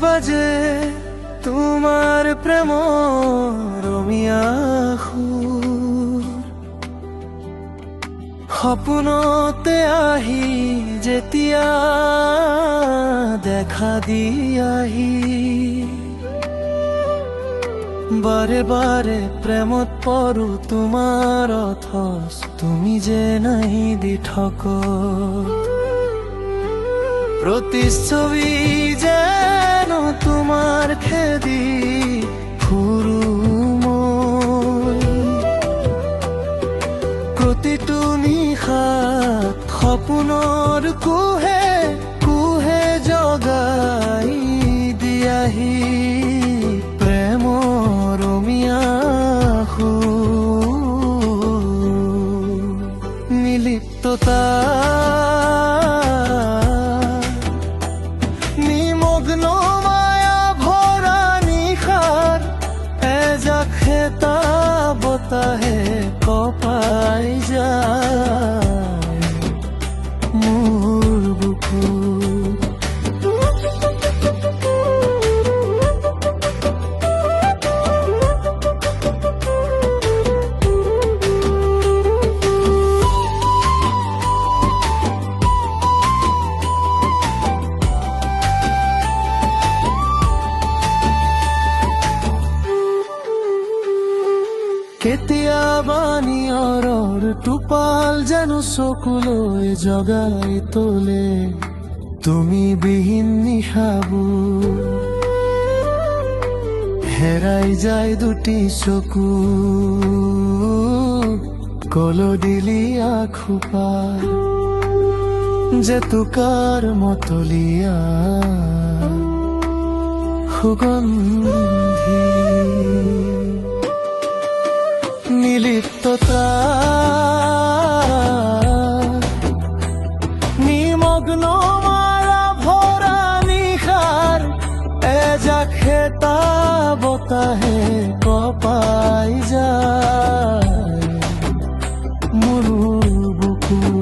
বাজে তোমাৰ প্ৰেমৰ ৰমীয়া সুৰ, সপোনতে আহি যেতিয়া দেখা দিয়াহি, বাৰে বাৰে প্ৰেমত পৰো তোমাৰ অথচ তুমি যে নাহি দি ঠক, প্ৰতিচ্ছবি যেন তোমাৰ খেদি ফুৰো মই, প্ৰতিটো নিশাত সপোনৰ কোহে কোহে জগাই দিয়াহি, প্ৰেমৰ ৰমীয়া সুৰ, নিলিপ্ততা নিমগ্ন মায়া ভৰা নিশাৰ এজাক হেতা বতাহে কপাই যায় মোৰ বুকুত। কেতিয়াবা নিয়ৰৰ টোপাল যেন চকুলৈ জগাই তোলে তুমি বিহীন নিশাবোৰ, হেৰাই যায় দুটি চকু কলদিলীয়া খোপা, জেতুকাৰ মতলীয়া সুগন্ধি, নিলিপ্ততা নিমগ্ন মায়া ভৰা নিশাৰ এজাক হেতা বতাহে কপাই যায় মোৰ বুকুত।